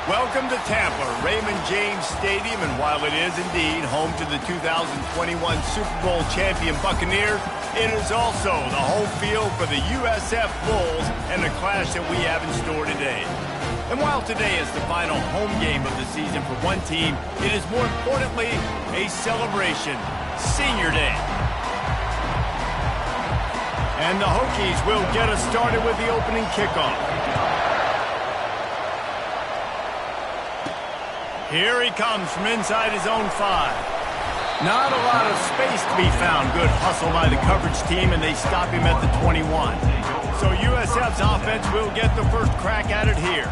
Welcome to Tampa, Raymond James Stadium, and while it is indeed home to the 2021 Super Bowl champion Buccaneers, it is also the home field for the USF Bulls and the clash that we have in store today. And while today is the final home game of the season for one team, it is more importantly a celebration, Senior Day. And the Hokies will get us started with the opening kickoff. Here he comes from inside his own 5. Not a lot of space to be found. Good hustle by the coverage team, and they stop him at the 21. So USF's offense will get the first crack at it here.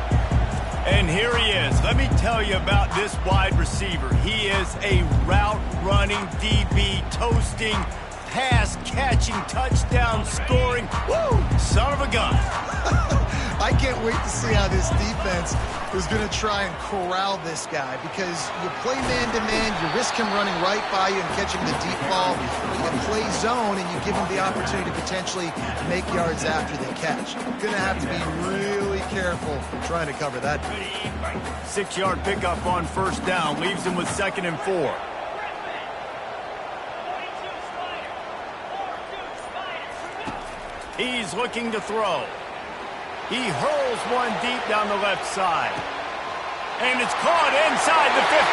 And here he is. Let me tell you about this wide receiver. He is a route-running DB, toasting, pass-catching, touchdown-scoring, woo, son of a gun. I can't wait to see how this defense is going to try and corral this guy, because you play man-to-man, you risk him running right by you and catching the deep ball, but you play zone and you give him the opportunity to potentially make yards after the catch. You're going to have to be really careful trying to cover that. 6-yard pickup on first down, leaves him with 2nd and 4. He's looking to throw. He hurls one deep down the left side. And it's caught inside the 15.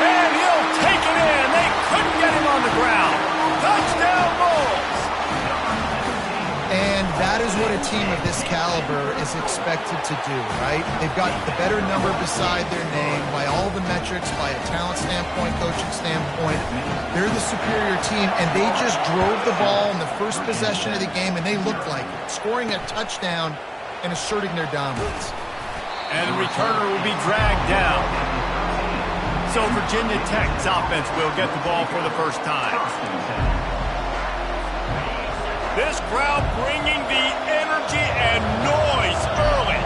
And he'll take it in. They couldn't get him on the ground. Touchdown Bulls! And that is what a team of this caliber is expected to do, right? They've got the better number beside their name by all the metrics, by a talent standpoint, coaching standpoint. They're the superior team, and they just drove the ball in the first possession of the game, and they looked like it, scoring a touchdown and asserting their dominance. And the returner will be dragged down. So Virginia Tech's offense will get the ball for the first time. This crowd bringing the energy and noise early.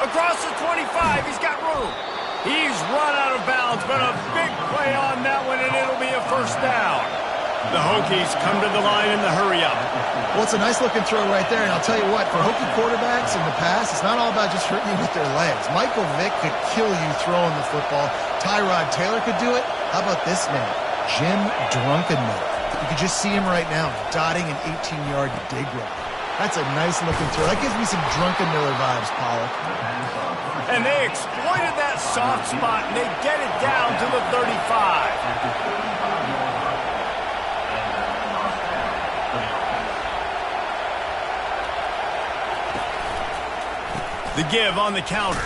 Across the 25, he's got room. He's run out of bounds, but a big play on that one, and it'll be a first down. The Hokies come to the line in the hurry-up. Well, it's a nice-looking throw right there, and I'll tell you what, for Hokie quarterbacks in the past, it's not all about just hurting you with their legs. Michael Vick could kill you throwing the football. Tyrod Taylor could do it. How about this man, Jim Drunkenmiller? You could just see him right now, dotting an 18-yard dig route. That's a nice-looking throw. That gives me some Drunkenmiller vibes, Pollock. And they exploited that soft spot, and they get it down to the 35. The give on the counter.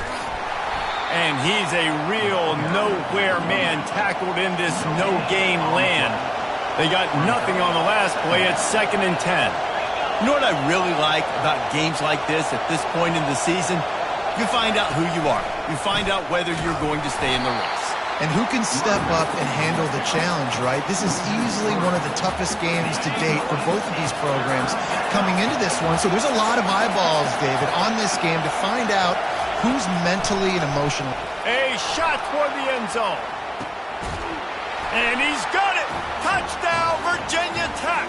And he's a real nowhere man, tackled in this no-gain land. They got nothing on the last play. It's 2nd and 10. You know what I really like about games like this at this point in the season? You find out who you are. You find out whether you're going to stay in the race. And who can step up and handle the challenge, right? This is easily one of the toughest games to date for both of these programs coming into this one. So there's a lot of eyeballs, David, on this game to find out who's mentally and emotionally. A shot toward the end zone. And he's got it. Touchdown, Virginia Tech.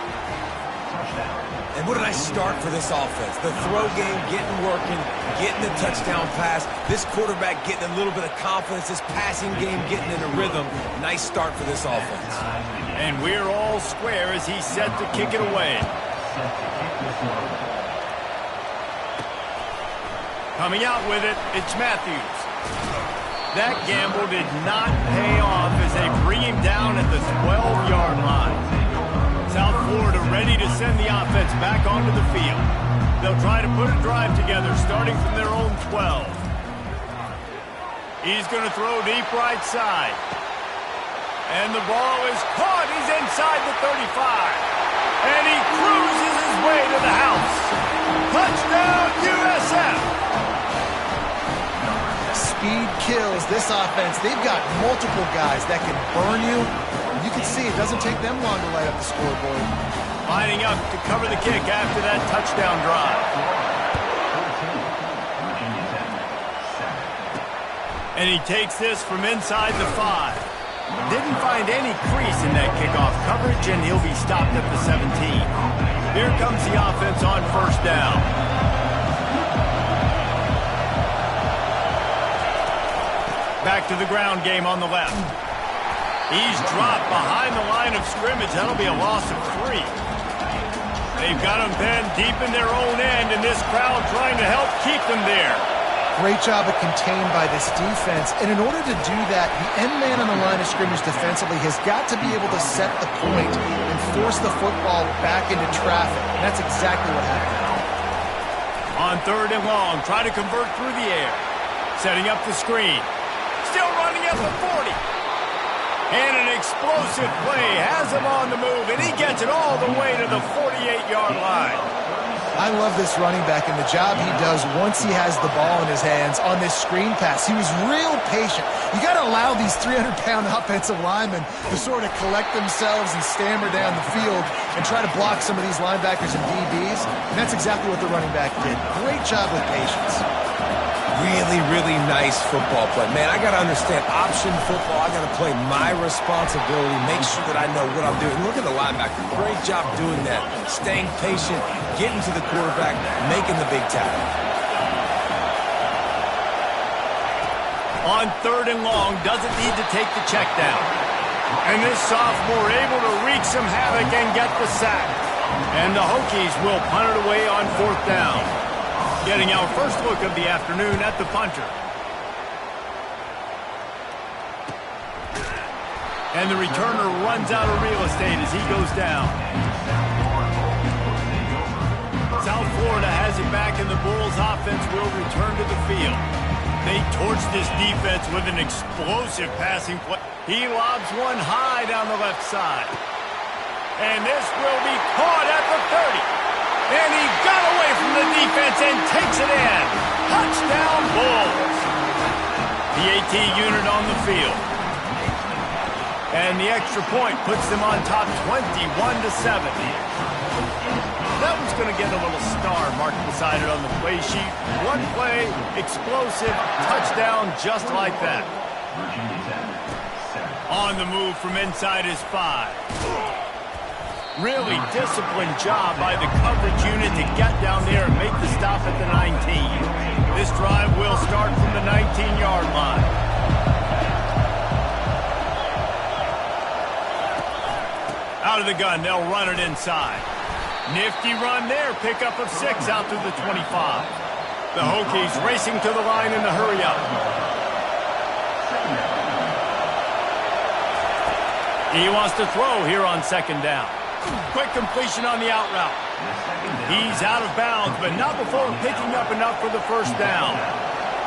And what did I start for this offense? The throw game getting working, getting the touchdown pass. This quarterback getting a little bit of confidence. This passing game getting in a rhythm. Nice start for this offense. And we're all square as he's set to kick it away. Coming out with it, it's Matthews. That gamble did not pay off as they bring him down at the 12-yard line. South Florida ready to send the offense back onto the field. They'll try to put a drive together starting from their own 12. He's going to throw deep right side. And the ball is caught. He's inside the 35. And he cruises his way to the house. Touchdown, USF! Speed kills this offense. They've got multiple guys that can burn you. You can see it doesn't take them long to light up the scoreboard. Lining up to cover the kick after that touchdown drive. And he takes this from inside the 5. didn't find any crease in that kickoff coverage, and he'll be stopped at the 17. Here comes the offense on first down. Back to the ground game on the left. He's dropped behind the line of scrimmage. That'll be a loss of 3. They've got him pinned deep in their own end, and this crowd trying to help keep them there. Great job of contained by this defense. And in order to do that, the end man on the line of scrimmage defensively has got to be able to set the point and force the football back into traffic. And that's exactly what happened. On 3rd and long, try to convert through the air. Setting up the screen. Still running at the 40. And an explosive play has him on the move, and he gets it all the way to the 48-yard line. I love this running back and the job he does once he has the ball in his hands on this screen pass. He was real patient. You got to allow these 300-pound offensive linemen to sort of collect themselves and stammer down the field and try to block some of these linebackers and DBs. And that's exactly what the running back did. Great job with patience. Really, really nice football play. Man, I got to understand option football. I got to play my responsibility, make sure that I know what I'm doing. Look at the linebacker. Great job doing that. Staying patient, getting to the quarterback, making the big tackle. On 3rd and long, doesn't need to take the check down. And this sophomore able to wreak some havoc and get the sack. And the Hokies will punt it away on 4th down. Getting our first look of the afternoon at the punter. And the returner runs out of real estate as he goes down. South Florida has it back, and the Bulls offense will return to the field. They torch this defense with an explosive passing play. He lobs one high down the left side. And this will be caught at the 30. And he got away from the defense and takes it in. Touchdown, Bulls. The AT unit on the field. And the extra point puts them on top 21-7. That one's going to get a little star marked beside it on the play sheet. One play, explosive, touchdown just like that. On the move from inside his 5. Really disciplined job by the coverage unit to get down there and make the stop at the 19. This drive will start from the 19-yard line. Out of the gun, they'll run it inside. Nifty run there, pickup of 6 out to the 25. The Hokies racing to the line in the hurry-up. He wants to throw here on 2nd down. Quick completion on the out route. He's out of bounds, but not before picking up enough for the 1st down.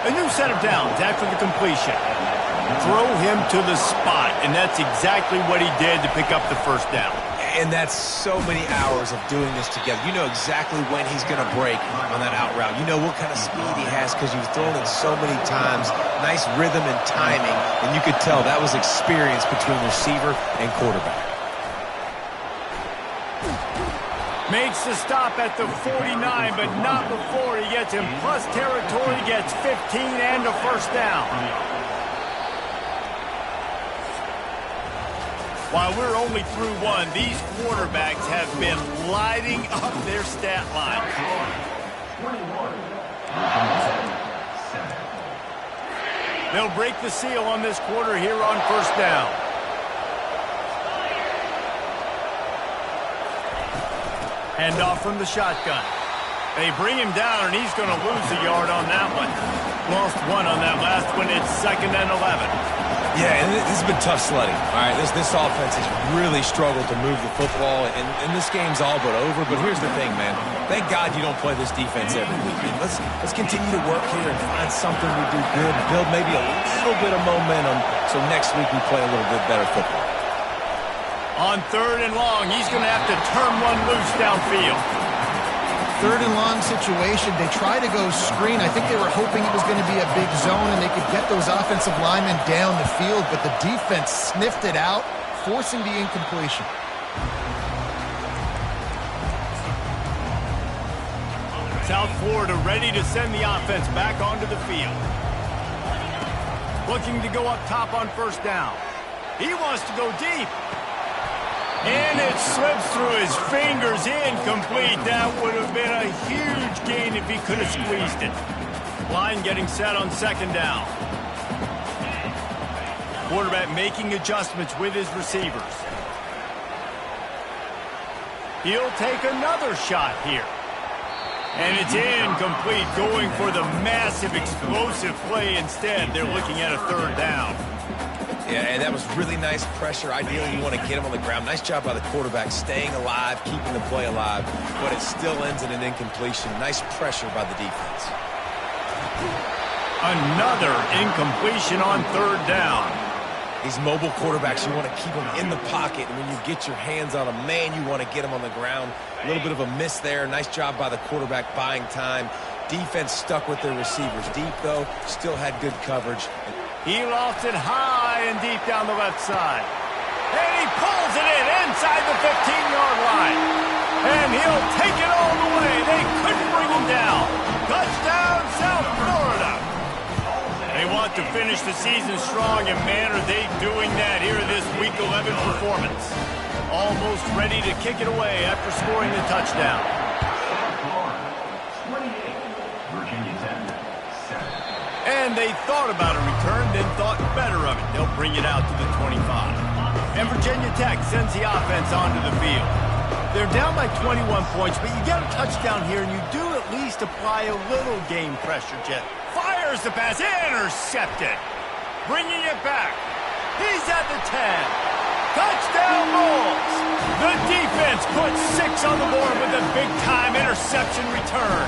A new set of downs after the completion. Throw him to the spot, and that's exactly what he did to pick up the 1st down. And that's so many hours of doing this together. You know exactly when he's going to break on that out route. You know what kind of speed he has because you've thrown it so many times. Nice rhythm and timing, and you could tell that was experience between receiver and quarterback. Makes the stop at the 49, but not before he gets in plus territory, gets 15 and a 1st down. While we're only through 1, these quarterbacks have been lighting up their stat line. They'll break the seal on this quarter here on 1st down. Hand off from the shotgun. They bring him down, and he's going to lose a yard on that one. Lost 1 on that last one. It's 2nd and 11. Yeah, and this has been tough sledding. All right, this offense has really struggled to move the football, and this game's all but over. But here's the thing, man. Thank God you don't play this defense every week. And let's continue to work here and find something we do good, and build maybe a little bit of momentum so next week we play a little bit better football. On 3rd and long, he's going to have to turn one loose downfield. 3rd and long situation. They try to go screen. I think they were hoping it was going to be a big zone and they could get those offensive linemen down the field, but the defense sniffed it out, forcing the incompletion. South Florida ready to send the offense back onto the field. Looking to go up top on 1st down. He wants to go deep. And it slips through his fingers, incomplete. That would have been a huge gain if he could have squeezed it. Line getting set on second down. Quarterback making adjustments with his receivers. He'll take another shot here. And it's incomplete, going for the massive explosive play instead. They're looking at a third down. Yeah, and that was really nice pressure. Ideally, you want to get him on the ground. Nice job by the quarterback staying alive, keeping the play alive, but it still ends in an incompletion. Nice pressure by the defense. Another incompletion on third down. These mobile quarterbacks, you want to keep them in the pocket, and when you get your hands on them, man, you want to get them on the ground. A little bit of a miss there. Nice job by the quarterback buying time. Defense stuck with their receivers deep, though. Still had good coverage. He lofts it high and deep down the left side. And he pulls it in inside the 15-yard line. And he'll take it all the way. They couldn't bring him down. Touchdown, South Florida. They want to finish the season strong, and man, are they doing that here in this Week 11 performance. Almost ready to kick it away after scoring the touchdown. And they thought about a return, then thought better of it. They'll bring it out to the 25. And Virginia Tech sends the offense onto the field. They're down by 21 points, but you get a touchdown here, and you do at least apply a little game pressure, Jet. Fires the pass, intercepted. Bringing it back. He's at the 10. Touchdown Bulls. The defense puts 6 on the board with a big-time interception return.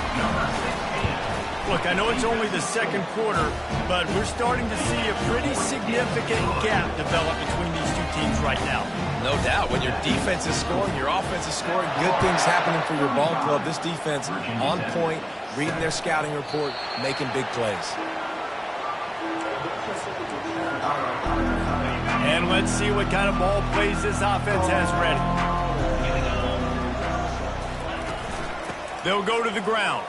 Look, I know it's only the second quarter, but we're starting to see a pretty significant gap develop between these two teams right now. No doubt. When your defense is scoring, your offense is scoring, good things happening for your ball club. This defense on point, reading their scouting report, making big plays. And let's see what kind of ball plays this offense has ready. They'll go to the ground.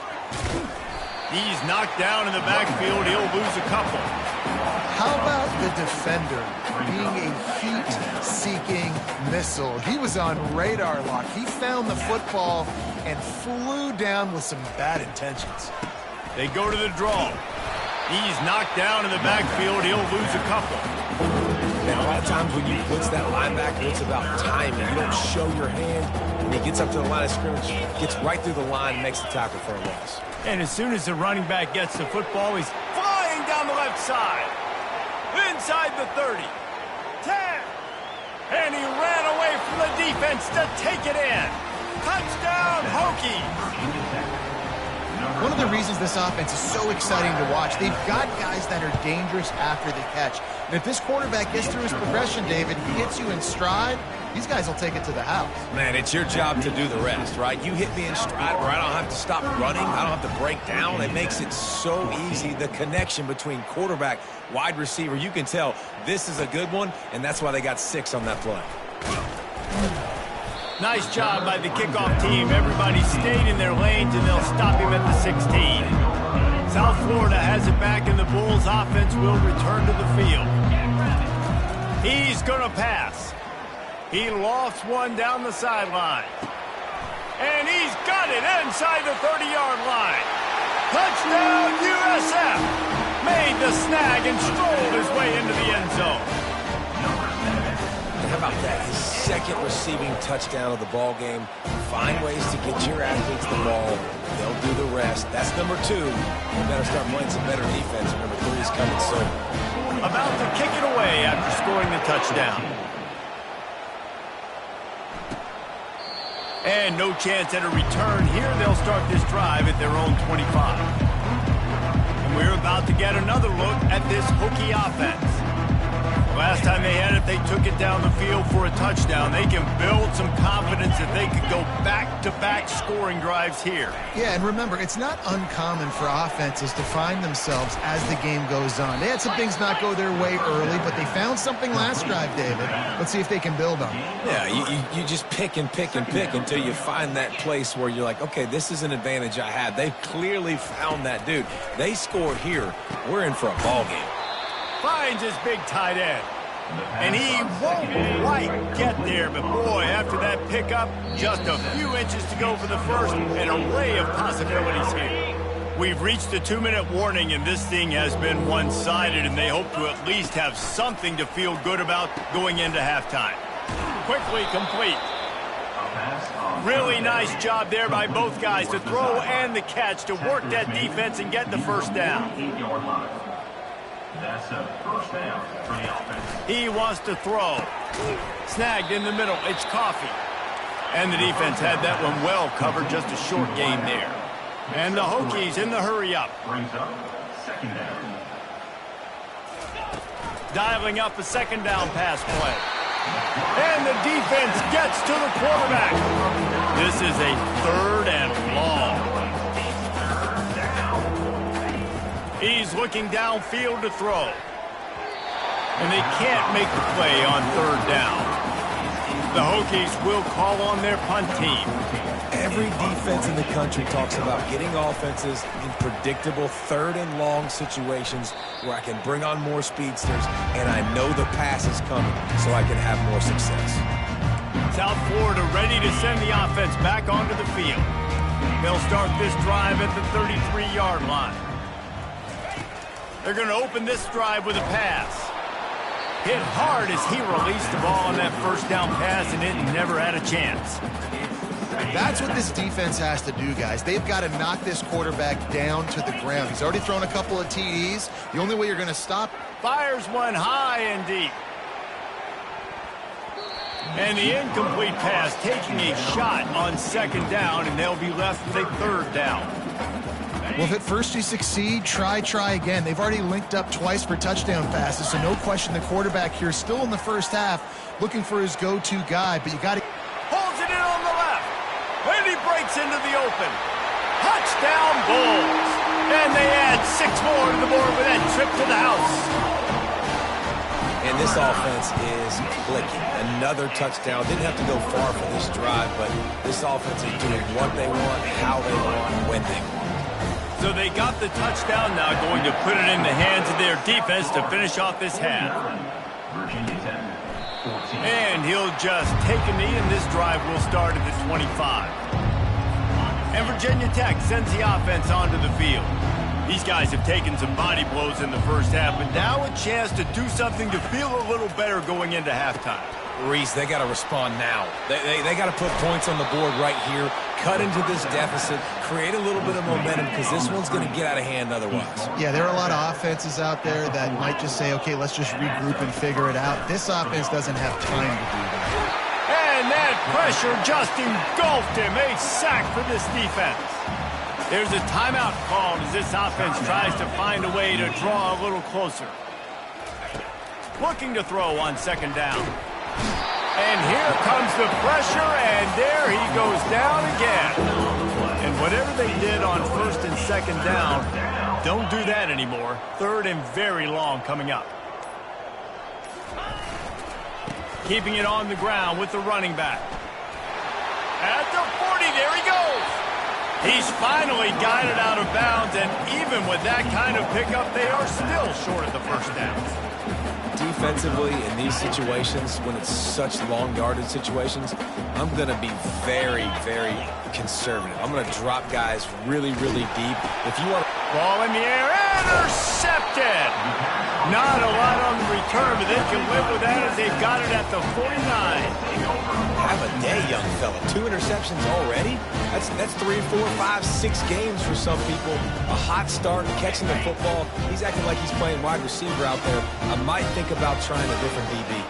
He's knocked down in the backfield. He'll lose a couple. How about the defender being a heat-seeking missile? He was on radar lock. He found the football and flew down with some bad intentions. They go to the draw. He's knocked down in the backfield. He'll lose a couple. And a lot of times when you blitz that linebacker, it's about timing. You don't show your hand. When he gets up to the line of scrimmage, gets right through the line, and makes the tackle for a loss. And as soon as the running back gets the football, he's flying down the left side. Inside the 30. 10. And he ran away from the defense to take it in. Touchdown, Hokies. One of the reasons this offense is so exciting to watch, they've got guys that are dangerous after the catch. And if this quarterback gets through his progression, David, he hits you in stride, these guys will take it to the house. Man, it's your job to do the rest, right? You hit me in stride where I don't have to stop running. I don't have to break down. It makes it so easy. The connection between quarterback, wide receiver, you can tell this is a good one, and that's why they got 6 on that play. Nice job by the kickoff team. Everybody stayed in their lanes, and they'll stop him at the 16. South Florida has it back, and the Bulls offense will return to the field. He's going to pass. He lofts one down the sideline. And he's got it inside the 30-yard line. Touchdown, USF. Made the snag and strolled his way into the end zone. How about that? His second receiving touchdown of the ball game. Find ways to get your athletes the ball. They'll do the rest. That's number 2. We better start playing some better defense. Number 3 is coming soon. About to kick it away after scoring the touchdown. And no chance at a return here. They'll start this drive at their own 25. And we're about to get another look at this Hokie offense. Last time they had it, they took it down the field for a touchdown. They can build some confidence that they could go back-to-back scoring drives here. Yeah, and remember, it's not uncommon for offenses to find themselves as the game goes on. They had some things not go their way early, but they found something last drive, David. Let's see if they can build on it. Yeah, you just pick and pick and pick until you find that place where you're like, okay, this is an advantage I have. They've clearly found that dude. They scored here. We're in for a ball game. Finds his big tight end. And he won't quite get there, but boy, after that pickup, just a few inches to go for the first, an array of possibilities here. We've reached the 2-minute warning, and this thing has been one-sided, and they hope to at least have something to feel good about going into halftime. Quickly complete. Really nice job there by both guys to throw and the catch to work that defense and get the first down. That's a first down for the offense. He wants to throw. Snagged in the middle. It's Coffee. And the defense had that one well covered. Just a short gain there. And the Hokies in the hurry-up. Brings up second down. Dialing up a second down pass play. And the defense gets to the quarterback. This is a 3rd and long. He's looking downfield to throw. And they can't make the play on 3rd down. The Hokies will call on their punt team. Every defense in the country talks about getting offenses in predictable 3rd and long situations where I can bring on more speedsters and I know the pass is coming so I can have more success. South Florida ready to send the offense back onto the field. They'll start this drive at the 33-yard line. They're going to open this drive with a pass. Hit hard as he released the ball on that first down pass, and it never had a chance. That's what this defense has to do, guys. They've got to knock this quarterback down to the ground. He's already thrown a couple of TDs. The only way you're going to stop... Fires one high and deep. And the incomplete pass taking a shot on 2nd down, and they'll be left with a 3rd down. Well, if at first you succeed, try again. They've already linked up twice for touchdown passes, so no question the quarterback here still in the first half looking for his go-to guy, but you got to... Holds it in on the left. And he breaks into the open. Touchdown Bulls. And they add 6 more to the board with that trip to the house. And this offense is clicking. Another touchdown. Didn't have to go far for this drive, but this offense is doing what they want, how they want, when they want. So they got the touchdown, now going to put it in the hands of their defense to finish off this half. Virginia Tech, 14. And he'll just take a knee, and this drive will start at the 25. And Virginia Tech sends the offense onto the field. These guys have taken some body blows in the first half, but now a chance to do something to feel a little better going into halftime. Reese, they got to respond now. They got to put points on the board right here, cut into this deficit, create a little bit of momentum because this one's going to get out of hand otherwise. Yeah, there are a lot of offenses out there that might just say, okay, let's just regroup and figure it out. This offense doesn't have time to do that. And that pressure just engulfed him. A sack for this defense. There's a timeout called as this offense tries to find a way to draw a little closer. Looking to throw on 2nd down. And here comes the pressure, and there he goes down again. And whatever they did on 1st and 2nd down, don't do that anymore. 3rd and very long coming up. Keeping it on the ground with the running back. At the 40, there he goes. He's finally got it out of bounds, and even with that kind of pickup, they are still short of the first down. Defensively, in these situations, when it's such long yardage situations, I'm going to be very, very conservative. I'm going to drop guys really, really deep. If you want to... Ball in the air, intercepted! Not a lot on the return, but they can live with that as they've got it at the 49. Have a day, young fella. 2 interceptions already? That's 3, 4, 5, 6 games for some people. A hot start, catching the football. He's acting like he's playing wide receiver out there. I might think about trying a different DB.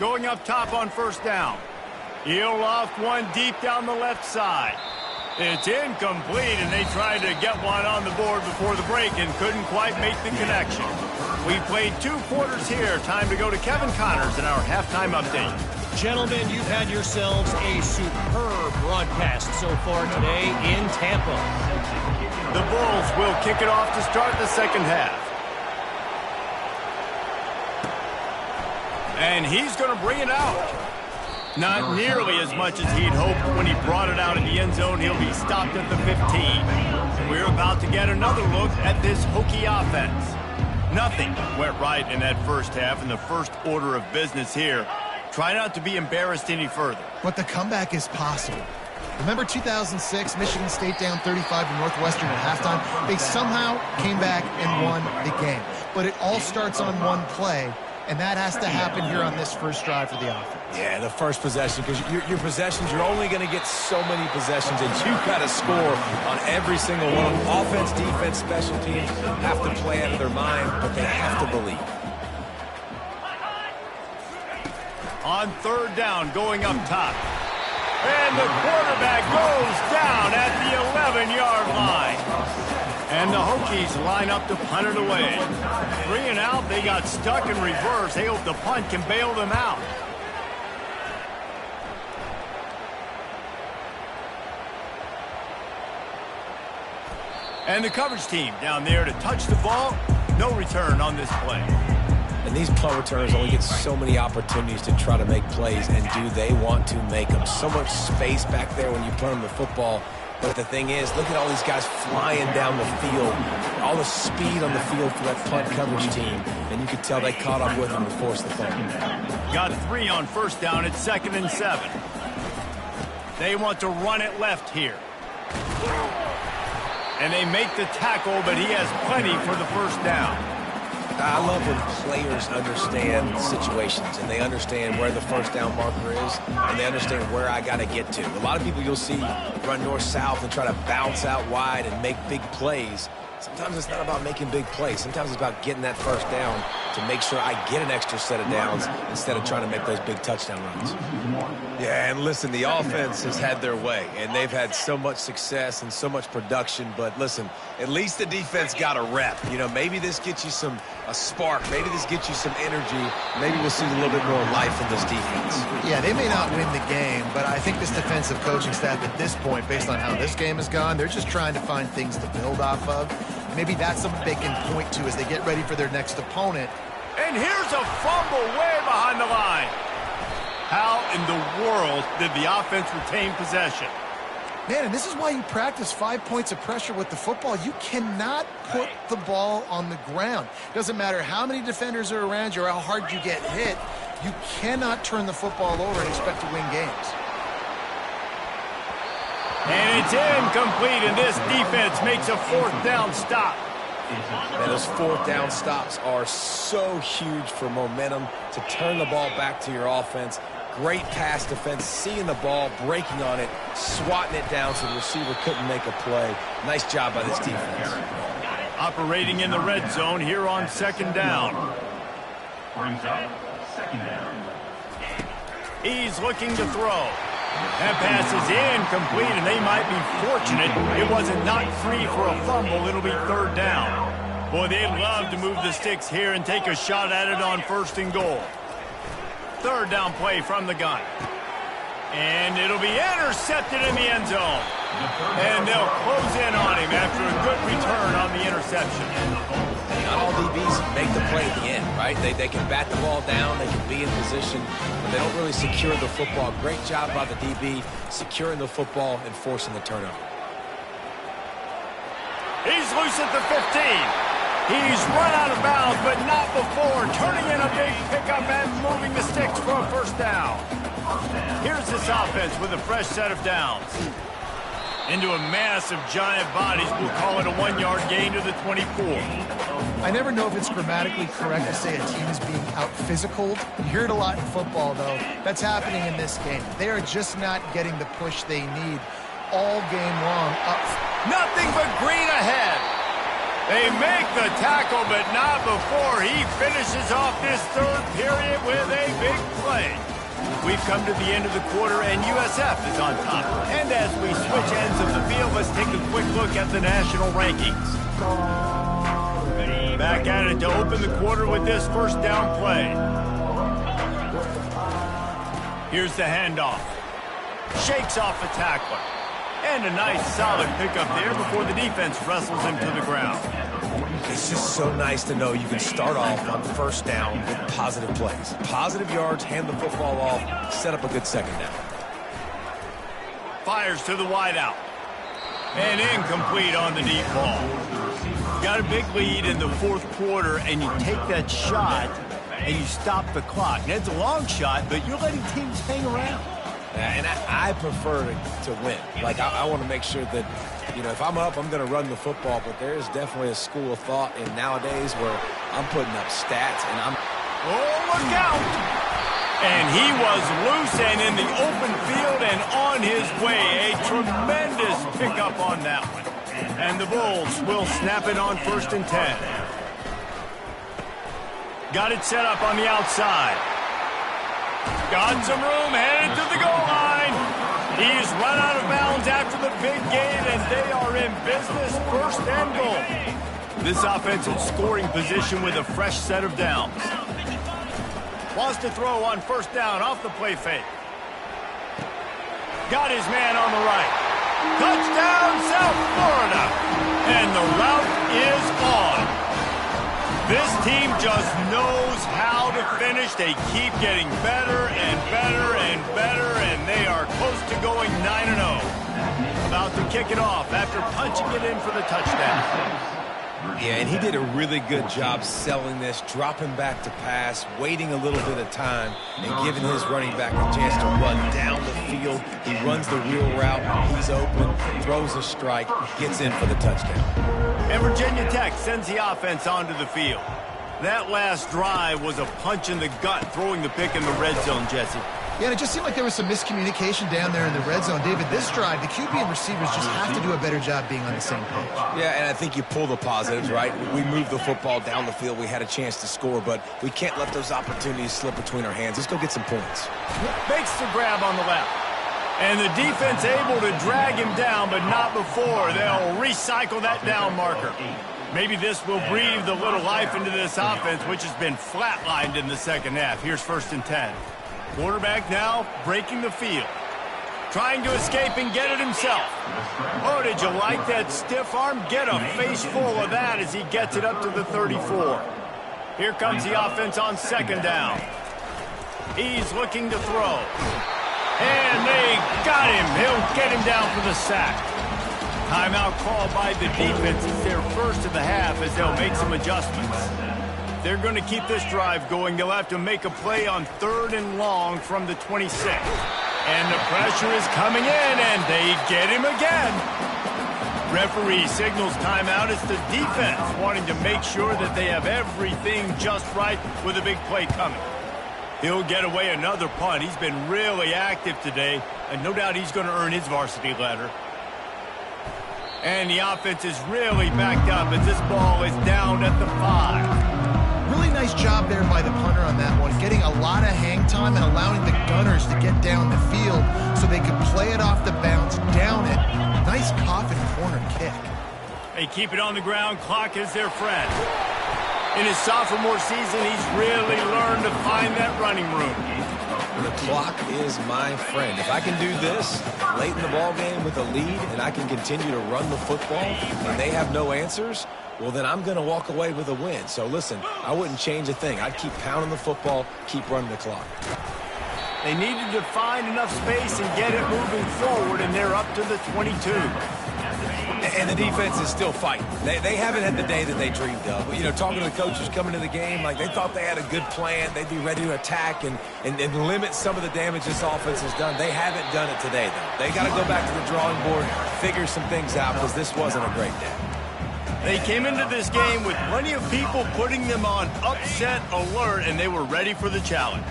Going up top on 1st down. He'll loft one deep down the left side. It's incomplete, and they tried to get one on the board before the break and couldn't quite make the connection. We played 2 quarters here. Time to go to Kevin Connors in our halftime update. Gentlemen, you've had yourselves a superb broadcast so far today in Tampa. The Bulls will kick it off to start the 2nd half. And he's going to bring it out. Not nearly as much as he'd hoped when he brought it out in the end zone. He'll be stopped at the 15. We're about to get another look at this Hokie offense. Nothing went right in that first half, and the first order of business here. Try not to be embarrassed any further. But the comeback is possible. Remember 2006, Michigan State down 35 to Northwestern at halftime? They somehow came back and won the game. But it all starts on one play, and that has to happen here on this first drive for the offense. Yeah, the first possession, because your possessions, you're only going to get so many possessions, and you've got to score on every single one. Offense, defense, special teams have to play out of their mind, but they have to believe. On third down, going up top. And the quarterback goes down at the 11-yard line. And the Hokies line up to punt it away. 3 and out, they got stuck in reverse. They hope the punt can bail them out. And the coverage team down there to touch the ball. No return on this play. And these punt returners only get so many opportunities to try to make plays, and do they want to make them? So much space back there when you punt them the football. But the thing is, look at all these guys flying down the field. All the speed on the field for that punt coverage team. And you could tell they caught up with them and forced the punt. Got 3 on first down at 2nd and 7. They want to run it left here. And they make the tackle, but he has plenty for the first down. I love when players understand situations and they understand where the first down marker is and they understand where I got to get to. A lot of people you'll see run north-south and try to bounce out wide and make big plays. Sometimes it's not about making big plays. Sometimes it's about getting that first down to make sure I get an extra set of downs instead of trying to make those big touchdown runs. Yeah, and listen, the offense has had their way, and they've had so much success and so much production. But listen, at least the defense got a rep. You know, maybe this gets you a spark. Maybe this gets you some energy. Maybe we'll see a little bit more life in this defense. Yeah, they may not win the game, but I think this defensive coaching staff at this point, based on how this game has gone, they're just trying to find things to build off of. Maybe that's something they can point to as they get ready for their next opponent. And here's a fumble way behind the line. How in the world did the offense retain possession? Man, and this is why you practice 5 points of pressure with the football. You cannot put the ball on the ground. Doesn't matter how many defenders are around you or how hard you get hit. You cannot turn the football over and expect to win games. And it's incomplete, and this defense makes a 4th down stop. Man, those 4th down stops are so huge for momentum to turn the ball back to your offense. Great pass defense, seeing the ball, breaking on it, swatting it down so the receiver couldn't make a play. Nice job by this defense. Operating in the red zone here on 2nd down. Brings up 2nd down. He's looking to throw. That pass is incomplete, and they might be fortunate it wasn't knocked free for a fumble. It'll be 3rd down. Boy, they'd love to move the sticks here and take a shot at it on 1st and goal. 3rd down play from the gun. And it'll be intercepted in the end zone. And they'll close in on him after a good return on the interception. Not all DBs make the play at the end, right? They can bat the ball down, they can be in position, but they don't really secure the football. Great job by the DB securing the football and forcing the turnover. He's loose at the 15. He's run out of bounds, but not before turning in a big pickup and moving the sticks for a 1st down. Here's this offense with a fresh set of downs. Into a mass of giant bodies. We'll call it a 1-yard gain to the 24. I never know if it's grammatically correct to say a team is being out-physicaled. You hear it a lot in football, though. That's happening in this game. They are just not getting the push they need all game long. Nothing but green ahead. They make the tackle, but not before he finishes off this 3rd period with a big play. We've come to the end of the quarter, and USF is on top. And as we switch ends of the field, let's take a quick look at the national rankings. Back at it to open the quarter with this 1st down play. Here's the handoff. Shakes off the tackler. And a nice solid pickup there before the defense wrestles him to the ground. It's just so nice to know you can start off on 1st down with positive plays. Positive yards, hand the football off, set up a good 2nd down. Fires to the wideout. And incomplete on the deep ball. got a big lead in the fourth quarter, and you take that shot, and you stop the clock. And it's a long shot, but you're letting teams hang around. And I prefer to win. Like, I want to make sure that, you know, if I'm up, I'm going to run the football. But there is definitely a school of thought in nowadays where I'm putting up stats and I'm... Oh, look out! And he was loose and in the open field and on his way. A tremendous pickup on that one. And the Bulls will snap it on 1st and 10. Got it set up on the outside. Got some room, headed to the goal line. He's run out of bounds after the big gain, and they are in business, 1st and goal. This offense in scoring position with a fresh set of downs. Wants to throw on 1st down off the play fake. Got his man on the right. Touchdown, South Florida. And the route is on. This team just knows how to finish. They keep getting better and better and better, and they are close to going 9-0. About to kick it off after punching it in for the touchdown. Yeah, and he did a really good job selling this, dropping back to pass, waiting a little bit of time, and giving his running back a chance to run down the field. He runs the wheel route. He's open, throws a strike, gets in for the touchdown. And Virginia Tech sends the offense onto the field. That last drive was a punch in the gut, throwing the pick in the red zone, Jesse. Yeah, and it just seemed like there was some miscommunication down there in the red zone. David, this drive, the QB and receivers just have to do a better job being on the same page. Yeah, and I think you pull the positives, right? We moved the football down the field. We had a chance to score, but we can't let those opportunities slip between our hands. Let's go get some points. Makes the grab on the left. And the defense able to drag him down, but not before. They'll recycle that down marker. Maybe this will breathe a little life into this offense, which has been flatlined in the second half. Here's 1st and 10. Quarterback now breaking the field. Trying to escape and get it himself. Oh, did you like that stiff arm? Get a face full of that as he gets it up to the 34. Here comes the offense on 2nd down. He's looking to throw. And they got him. He'll get him down for the sack. Timeout called by the defense. It's their first of the half as they'll make some adjustments. They're going to keep this drive going. They'll have to make a play on 3rd and long from the 26. And the pressure is coming in, and they get him again. Referee signals timeout. It's the defense wanting to make sure that they have everything just right with a big play coming. He'll get away another punt. He's been really active today, and no doubt he's going to earn his varsity letter. And the offense is really backed up as this ball is down at the 5. Really nice job there by the punter on that one, getting a lot of hang time and allowing the gunners to get down the field so they could play it off the bounce, down it. Nice coffin corner kick. They keep it on the ground. Clock is their friend. In his sophomore season, he's really learned to find that running room. The clock is my friend. If I can do this late in the ball game with a lead and I can continue to run the football and they have no answers, well, then I'm going to walk away with a win. So, listen, I wouldn't change a thing. I'd keep pounding the football, keep running the clock. They needed to find enough space and get it moving forward, and they're up to the 22. And the defense is still fighting. They haven't had the day that they dreamed of. You know, talking to the coaches coming to the game, like they thought they had a good plan. They'd be ready to attack and limit some of the damage this offense has done. They haven't done it today, though. They got to go back to the drawing board, figure some things out, because this wasn't a great day. They came into this game with plenty of people putting them on upset alert, and they were ready for the challenge.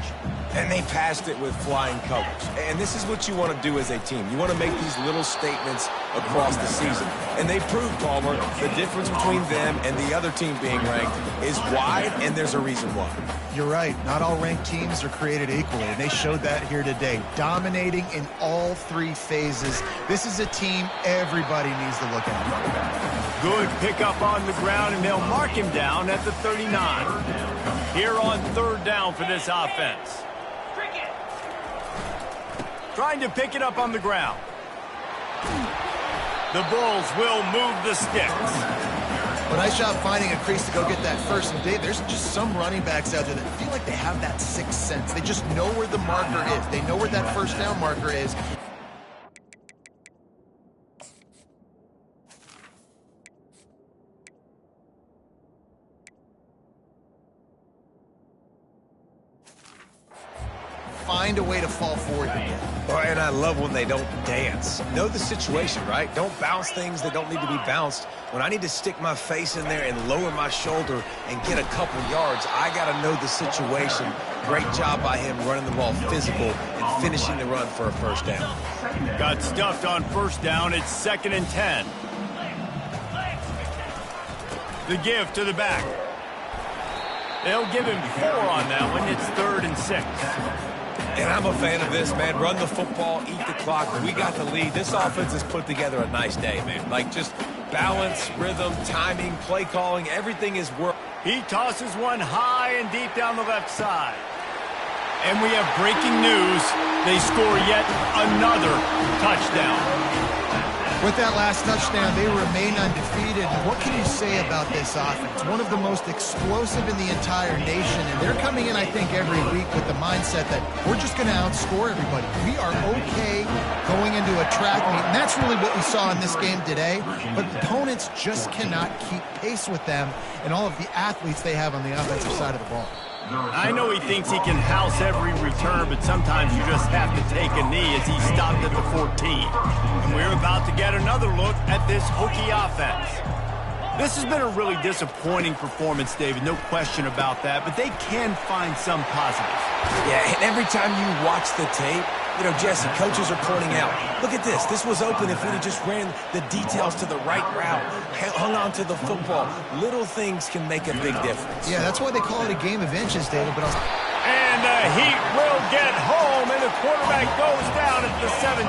And they passed it with flying colors. And this is what you want to do as a team. You want to make these little statements across the season. And they proved, Palmer, the difference between them and the other team being ranked is wide, and there's a reason why. You're right. Not all ranked teams are created equally, and they showed that here today. Dominating in all 3 phases. This is a team everybody needs to look at. Good pickup on the ground, and they'll mark him down at the 39. Here on 3rd down for this offense. Trying to pick it up on the ground. The Bulls will move the sticks. But nice job finding a crease to go get that first. And Dave, there's just some running backs out there that feel like they have that sixth sense. They just know where the marker is. They know where that 1st down marker is. fall forward again. Oh, and I love when they don't dance. Know the situation, right? Don't bounce things that don't need to be bounced. When I need to stick my face in there and lower my shoulder and get a couple yards, I got to know the situation. Great job by him running the ball physical and finishing the run for a first down. Got stuffed on first down. It's 2nd and 10. The give to the back. They'll give him 4 on that one. It's 3rd and 6. And I'm a fan of this, man. Run the football, eat the clock. We got the lead. This offense has put together a nice day, man. Like, just balance, rhythm, timing, play calling, everything is work. He tosses one high and deep down the left side. And we have breaking news. They score yet another touchdown. With that last touchdown, they remain undefeated. What can you say about this offense? One of the most explosive in the entire nation, and they're coming in, I think, every week with the mindset that we're just going to outscore everybody. We are okay going into a track meet, and that's really what we saw in this game today. But opponents just cannot keep pace with them and all of the athletes they have on the offensive side of the ball. I know he thinks he can house every return, but sometimes you just have to take a knee as he stopped at the 14. And we're about to get another look at this Hokie offense. This has been a really disappointing performance, David, no question about that, but they can find some positives. Yeah, and every time you watch the tape, you know, Jesse, coaches are pointing out, look at this. This was open if we'd have just ran the details to the right route, hung on to the football. Little things can make a big difference. Yeah, that's why they call it a game of inches, David. But And the Heat will get home, and the quarterback goes down at the 17.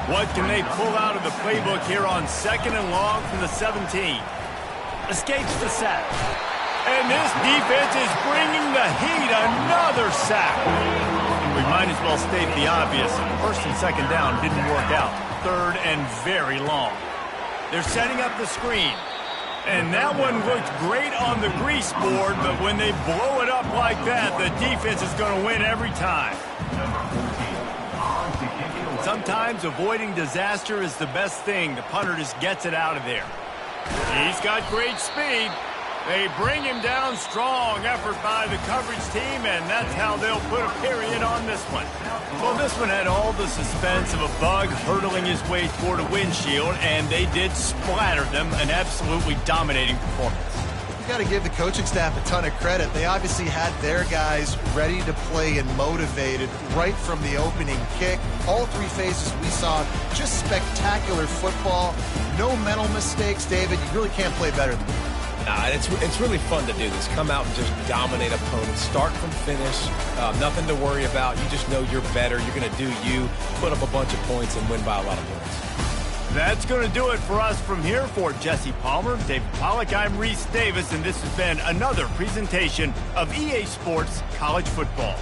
What can they pull out of the playbook here on 2nd and long from the 17? Escapes the sack. And this defense is bringing the Heat another sack. We might as well state the obvious. 1st and 2nd down didn't work out. 3rd and very long. They're setting up the screen. And that one looked great on the grease board, but when they blow it up like that, the defense is going to win every time. Sometimes avoiding disaster is the best thing. The punter just gets it out of there. He's got great speed. They bring him down. Strong effort by the coverage team, and that's how they'll put a period on this one. Well, this one had all the suspense of a bug hurtling his way toward a windshield, and they did splatter them. An absolutely dominating performance. you got to give the coaching staff a ton of credit. They obviously had their guys ready to play and motivated right from the opening kick. All 3 phases we saw, just spectacular football. No mental mistakes, David. You really can't play better than that. It's really fun to do this. Come out and just dominate opponents. Start from finish. Nothing to worry about. You just know you're better. You're going to do you. Put up a bunch of points and win by a lot of points. That's going to do it for us from here. For Jesse Palmer, David Pollack, I'm Reese Davis, and this has been another presentation of EA Sports College Football.